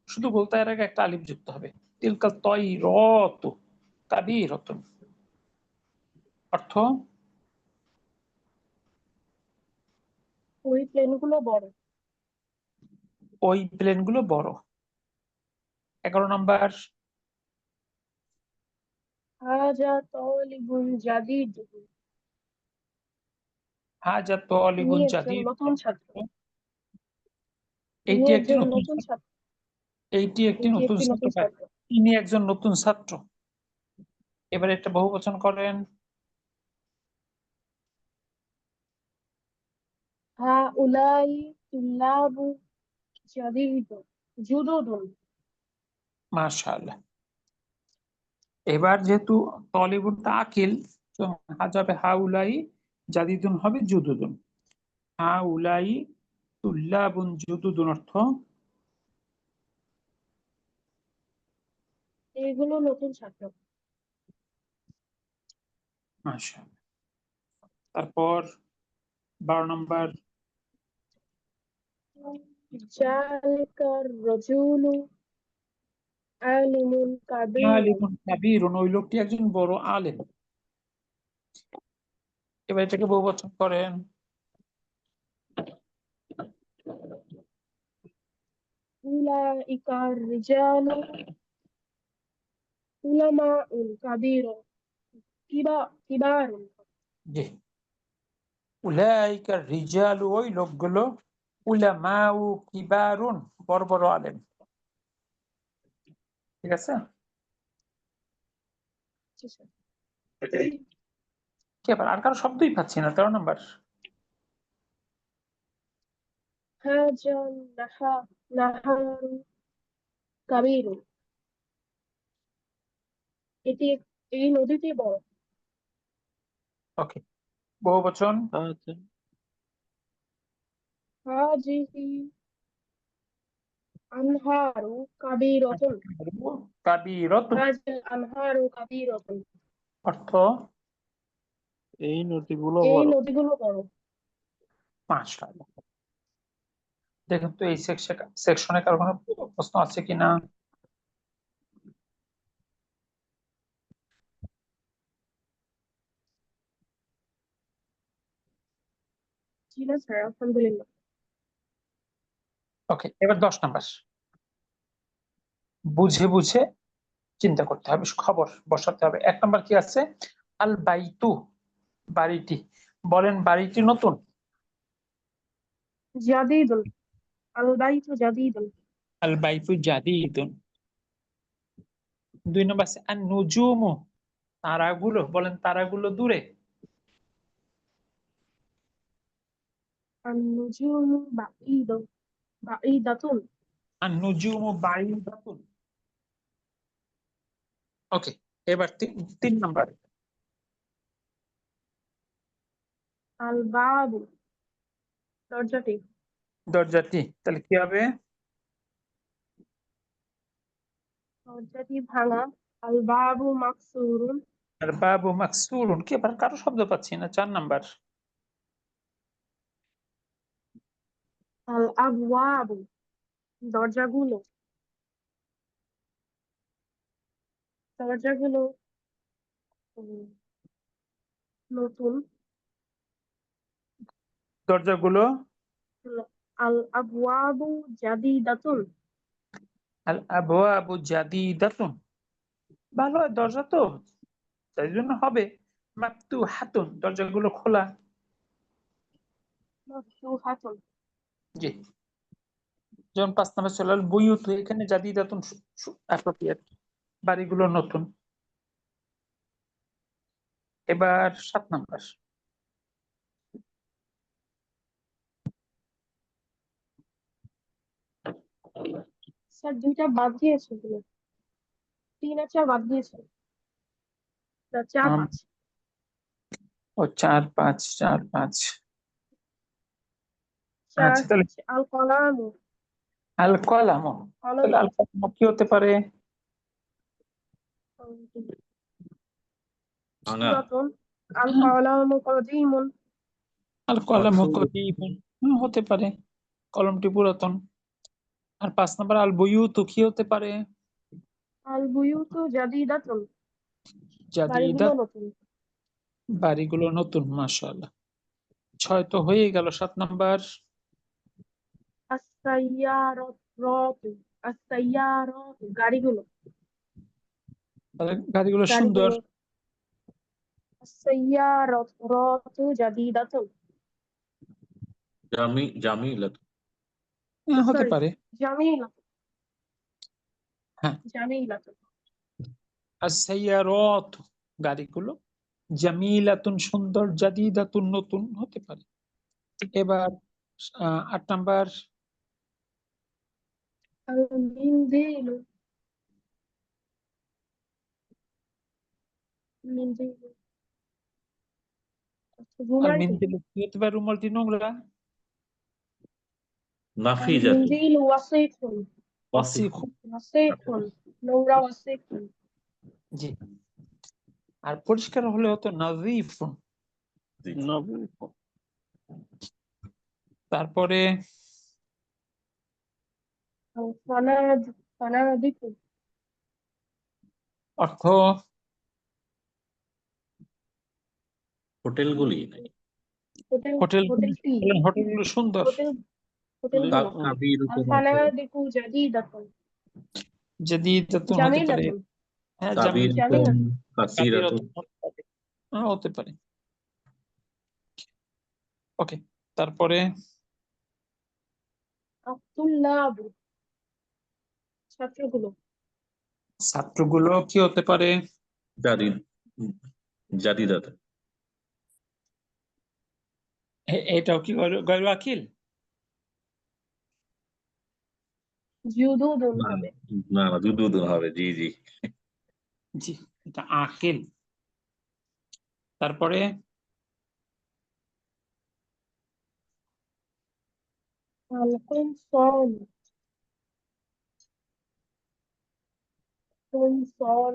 শুধু বলতে এর আগে একটা আলিফ যুক্ত হবে। তিলকা তয়রাতু কাবীরাতুন অর্থ ওই প্লেনগুলো বড়। ওই প্লেনগুলো বড়। 11 নম্বর হাজা তালিবুন জাদিদ, হাজা তিনি তালিবুন একজন জাদিদ। নতুন ছাত্র। তিনি এইটি একটি একজন নতুন নতুন ছাত্র। এইটি একটি এটি নতুন একটি নতুন ছাত্র। ছাত্র। তিনি একজন নতুন ছাত্র। এবার একটা বহুবচন করেন। হাউলাই তুল্লাবু জাদিদ জুদুদুন। মাশাআল্লাহ। এবার যেহেতু তলিবুনটা আকিল, তো যাবে হাউলাই, জাদিদুন হবে জুদুদুন। হাউলাই তুল্লাবুন জুদুদুন অর্থ এগুলো নতুন ছাত্র। মাশাআল্লাহ। তারপর 12 নম্বর জালিকার রাজুলু আলিমুন কাবীর। আলিমুন কাবীরুন, ওই লোকটি একজন বড় আলেম। এবার এটাকে বহুবচন করেন। উলাইকার রিজালু উলামাউন কাবীরুন কিবারুন। জি, উলাইকা রিজালু, ওই লোকগুলো, উলামাউ কিবারুন, বড় বড় আলেম। ঠিক আছে। কি আবার আর কারো শব্দই পাচ্ছি না। 13 নম্বর হাজান নাহারু কাবীরুন, এই নদীটি বড়। ওকে, বহুবচন। হাজিহি আনহারু কাবীরাতুন। কাবীরাতুন হাজিল আনহারু কাবীরাতুন, অর্থ এই নদীগুলো এই বড়। নদীগুলো বড়। মাশাআল্লাহ। দেখুন তো এই সেকশনে কারো কোনো প্রশ্ন আছে কিনা। জি না স্যার, আলহামদুলিল্লাহ। ওকে, এবার 10 নম্বর বুঝে বুঝে চিন্তা করতে হবে, খবর বসাতে হবে। 1 নম্বর কি আছে? আল বাইতু, বাড়িটি। বলেন বাড়িটি নতুন। জাদিদুন, আল বাইতু জাদিদুন। আল বাইতু জাদিদুন। 2 নম্বর আছে আন নুজুমু, তারাগুলো। বলেন তারাগুলো দূরে। আন নুজুমু বাঈদাতুন। আন নুজুমু বাঈদাতুন। ওকে, এবার 3 নম্বর আল বাবু, দরজাটি। দরজাটি। তাহলে কি হবে? দরজাটি ভাঙা। আল বাবু মাকসুরুন। আর বাবু মাকসুরুন। কি আবার কারো শব্দ পাচ্ছি না। 4 নম্বর আল আবওয়াবু, দরজাগুলো। দরজাগুলো নতুন। দরজাগুলো। আল আবওয়াবু জাদিদাতুন। আল আবওয়াবু জাদিদাতুন। ভালো, দরজা তো তাই জন্য হবে মাফতুহাতুন, দরজাগুলো খোলা। মাফতুহাতুন। জি, যেমন 5 নম্বর চলে আল বুয়ুতু, এখানে জাদিদাতুন অ্যাপ্রোপ্রিয়েট, বাড়িগুলো নতুন। এবার 7 নম্বর স্যার, 2টা বাদ দিয়েছে এগুলো। 3 আর 4 বাদ দিয়েছে। 4, 5। ও 4 5 4 5 আচ্ছা তাহলে আল কলামু আল কলাম, তাহলে আল কলাম কি হতে পারে? ভাঙা পুরাতন আল কলামু কদিমুন আল কলাম মাকসুদ। কদিমুন, হতে পারে কলমটি পুরাতন। আর 5 নম্বর আল বুয়ুতু কি হতে পারে? আল বুয়ুতু জাদিদাতুন বাড়িগুলো জাদিদাত, নতুন। বাড়িগুলো নতুন। মাশাআল্লাহ, 6 তো হয়ে গেল। 7 নাম্বার আস-সাইয়ারাতু আস-সাইয়ারাতু গাড়িগুলো গাড়িগুলো সুন্দর। গাড়িগুলো আস-সাইয়ারাতু জাদিদাতুন জামিলাত। হতে সরি পারে। জামিলাতুন হ্যাঁ, জামিলাতুন as-সাইয়ারাত গাড়িগুলো, জামিলাতুন সুন্দর, জাদিদাতুন নতুন হতে পারে। এবার 8 নাম্বার আল-মিনজিলু মিনজিলু আর রুমালটি মিনজিল কি হতে পারে? রুমালটি নোংরা। নাফিজাতুন। আল-মিনজিলু ওয়াসিফুন ওয়াসিফ। ওয়াসিফুন নোংরা ওয়াসিফুন জি, আর পরিষ্কার হলে হতো নাযীফুন। তারপরে ফানাদিকু অর্থ হোটেলগুলি নাই। হোটেল হোটেল, হোটেলটি হোটেলগুলো সুন্দর। হোটেল হোটেলগুলো কাবিরুতুন আছে। আল-ফানাদিকু জাদিদাতুন জাদিদাতুন হতে পারে। জামিলাতুন হ্যাঁ, কাবিরুতুন জামিলাতুন কাসিরাতুন। হতে পারে। ওকে, তারপরে আত-তুল্লাবু ছাত্রগুলো ছাত্রগুলো কি হতে পারে? জাদিদ জাদিদাত। এটাও কি গায়রু আকিল? জুদুদুন না হবে না না, দুদুদুন হবে। জি জি। জি, এটা আকিল। তারপরে আল-কুমসান কুমসান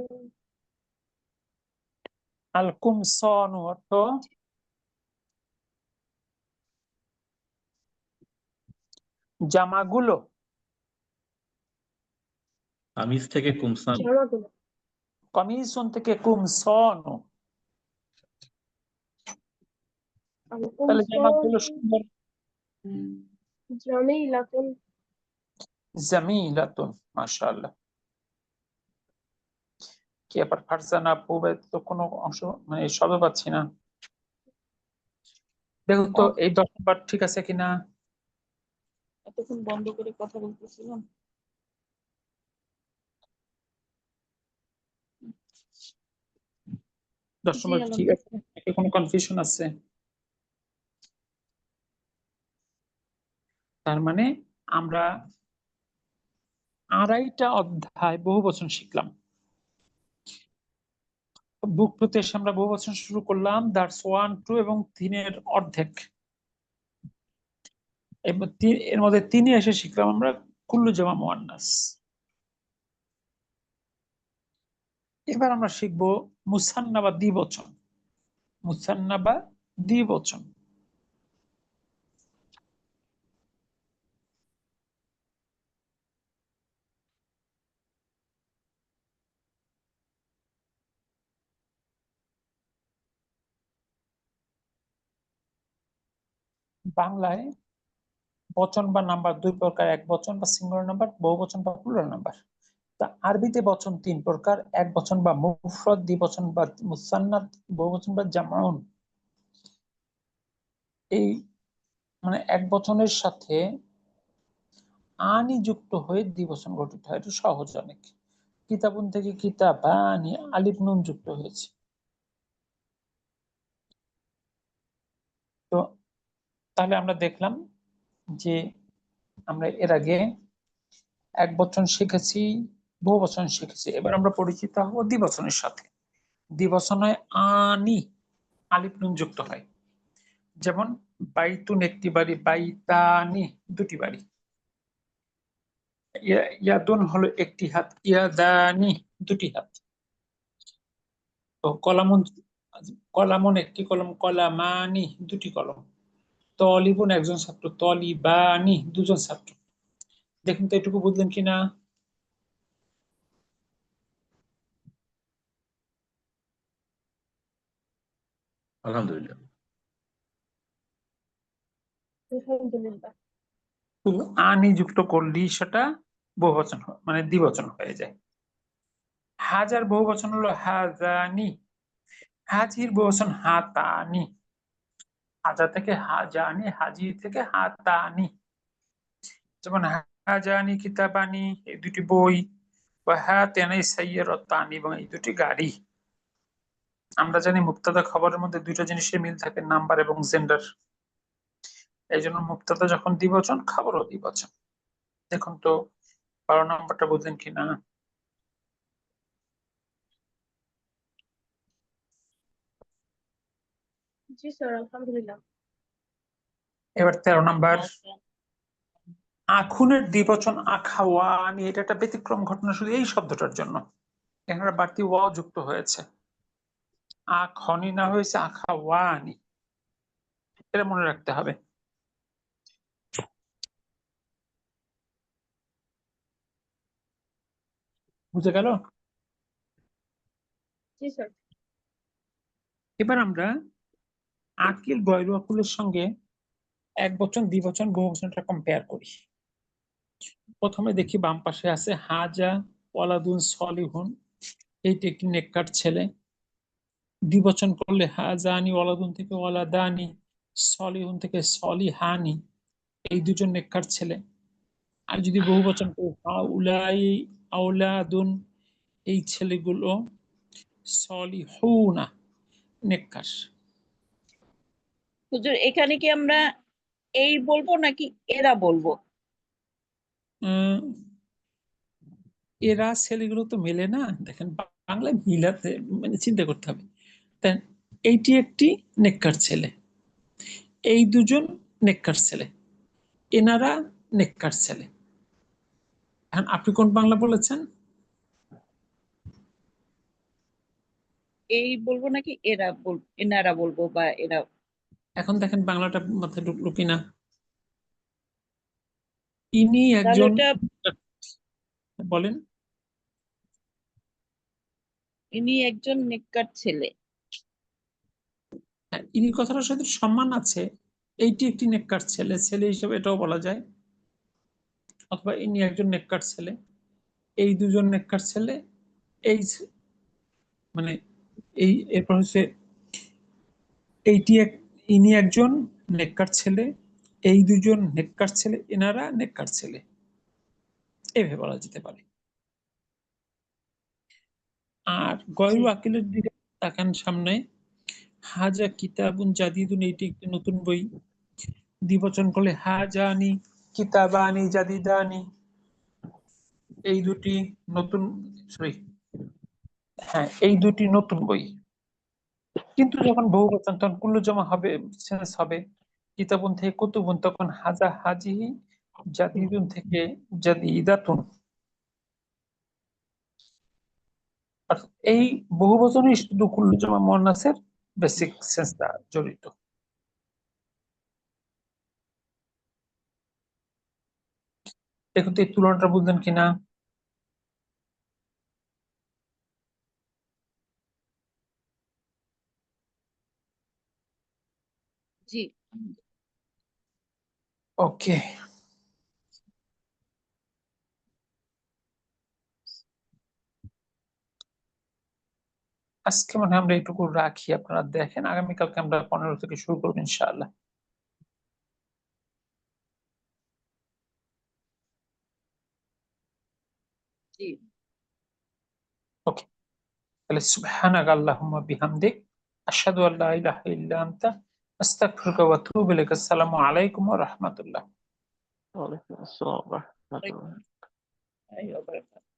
আল কুমসান অর্থ জামাগুলো। কামিজ থেকে কুমসান। জামাগুলো কমিশন থেকে কুমসান, তাহলে আল-কুমসান জামাগুলো সুন্দর। জামিলাতুন জামিলাতুন, মাশাআল্লাহ। কি আবার ফারজানা আপু তো কোনো অংশ মানে শব্দ পাচ্ছি না। দেখো তো এই 10 নাম্বার ঠিক আছে কিনা। এতক্ষণ বন্ধ করে কথা বলতেছিলাম। 10 জি নম্বর ঠিক আছে নাকি কোনো কনফিউশন আছে? তার মানে আমরা 2.5টা অধ্যায় বহুবচন শিখলাম। বুক টুতে এসে আমরা বহুবচন শুরু করলাম, দ্যাটস 1 2 এবং 3-এর অর্ধেক। এর মধ্যে 3-এ এসে শিখলাম আমরা কুল্লু জামা মুয়ান্নাস। এবার আমরা শিখবো মুসান্না বা দ্বিবচন। মুসান্না বা দ্বিবচন। বাংলায় বচন বা নাম্বার 2 প্রকার, এক বচন বা সিঙ্গুলার নাম্বার, বহুবচন বা প্লুরাল নাম্বার। তা আরবিতে বচন 3 প্রকার, এক বচন বা মুফরদ, দ্বিবচন বা মুসান্নাত, বহুবচন বা জামাউন। এই মানে এক বচনের সাথে আনি যুক্ত হয়ে দ্বিবচন গঠিত হয়। এটা সহজ অনেক। কিতাবুন থেকে কিতাবানি, আলিফ নুন যুক্ত হয়েছে। তো তাহলে আমরা দেখলাম যে আমরা এর আগে এক বচন শিখেছি, বহু বচন শিখেছি। এবার আমরা পরিচিত হব দ্বিবচনের সাথে। দ্বিবচন হয় আনি, আলিফ নুন যুক্ত হয়। যেমন বাইতুন একটি বাড়ি, বাইতানি দুটি বাড়ি। ইয়াদুন হলো একটি হাত, ইয়াদানি দুটি হাত। তো কলামুন, কলামুন একটি কলম, কলামানি দুটি কলম। তলিবুন একজন ছাত্র, তলিবানি দুজন ছাত্র। দেখুন তো এটুকু বুঝলেন কিনা? আলহামদুলিল্লাহ। আলহামদুলিল্লাহ। শুধু আনি যুক্ত করলেই সেটা বহুবচন মানে দ্বিবচন হয়ে যায়। হাজার বহুবচন হলো হাজানি, হাজির বহুবচন হাতানি। হাজার থেকে হাজানি, হাজি থেকে হাতানি। যেমন হাজানি কিতাবানি এই দুটি বই, বা হাতানি সাইয়ারাতানি এবং এই দুটি গাড়ি। আমরা জানি মুবতাদা খবরের মধ্যে দুটো জিনিসের মিল থাকে, নাম্বার এবং জেন্ডার। এই জন্য মুবতাদা যখন দ্বিবচন, খবরও দ্বিবচন। দেখুন তো 12 নম্বরটা বুঝলেন কিনা? জি স্যার, আলহামদুলিল্লাহ। এবার 13 নম্বর, আখুনের দ্বিবচন আখাওয়ানি। এটা একটা ব্যতিক্রম ঘটনা শুধু এই শব্দটার জন্য। এখানে বাড়তি ওয়াও যুক্ত হয়েছে, আখনি না হয়েছে আখাওয়ানি। এটা মনে রাখতে হবে। বুঝে গেল? জি স্যার। এবার আমরা আকিল গয়রু আকুলের সঙ্গে এক বচন দ্বিবচন বহুবচনটা কম্পেয়ার করি। প্রথমে দেখি বাম পাশে আছে হাজা ওয়ালাদুন সলিহুন, এইটি একটি নেককার ছেলে। দ্বিবচন করলে হাজানি ওয়ালাদুন থেকে ওয়ালাদানি, সলিহুন থেকে সলিহানি, এই দুজন নেককার ছেলে। আর যদি বহুবচন করি হাউলাই আওলাদুন, এই ছেলেগুলো সলিহুনা, নেককার। হুজুর এখানে কি আমরা এই বলবো নাকি এরা বলবো? এরা ছেলেগুলো তো মেলে না, দেখেন বাংলায় মিলাতে মানে চিন্তা করতে হবে। তাই এইটি একটি নেককার ছেলে, এই দুজন নেককার ছেলে, এনারা নেককার ছেলে। এখন আপনি কোন বাংলা বলেছেন? এই বলবো নাকি এরা বলবো, এনারা বলবো বা এরা? এখন দেখেন বাংলাটা মাথায় ঢুকলো কিনা। ইনি তাহলে একজন, ওটা বলেন। ইনি একজন নেককার ছেলে। হ্যাঁ, ইনি কথাটার সাথে সম্মান আছে। এইটি একটি নেককার ছেলে, ছেলে হিসেবে এটাও বলা যায়। অথবা ইনি একজন নেককার ছেলে, এই দুজন নেককার ছেলে, এই মানে এই এরপর হচ্ছে এইটি ইনি একজন নেককার ছেলে, এই দুজন নেককার ছেলে, এনারা নেককার ছেলে, এভাবে বলা যেতে পারে। আর গয়রু আকিলের দিকে তাকান সামনে, হাজা কিতাবুন জাদিদুন, এইটি একটি নতুন বই। দ্বিবচন করলে হাজানি কিতাবানি জাদিদানি, এই দুটি নতুন, সরি হ্যাঁ এই দুটি নতুন বই। কিন্তু যখন বহুবচন তখন কুল্লু জমা হবে, সেন্স হবে। কিতাবুন থেকে কুতুবুন, তখন হাজা হাজিহি, জাদিদুন থেকে জাদিদাতুন। এই বহুবচনই শুধু কুল্লু জমা মুয়ান্নাসের বেসিক সেন্সটা জড়িত। দেখুন তো এই তুলনাটা বুঝলেন কিনা? জি। ওকে, আজকে মনে হয় আমরা এইটুকু রাখি। আপনারা দেখেন, আগামীকালকে আমরা 15 থেকে শুরু করবো ইনশাআল্লাহ। জি। ওকে, তাহলে সুবহানাকা আল্লাহুম্মা বিহামদিক আশহাদু আল্লা ইলাহা ইল্লা আনতা আস্তাগফিরুকা ওয়া আতুবু ইলাইক। আসসালামু আলাইকুম ওয়া রাহমাতুল্লাহ। ওয়ালাইকুম আসসালাম ওয়া রাহমাতুল্লাহ। আইয়ো, বারাকাতুহু।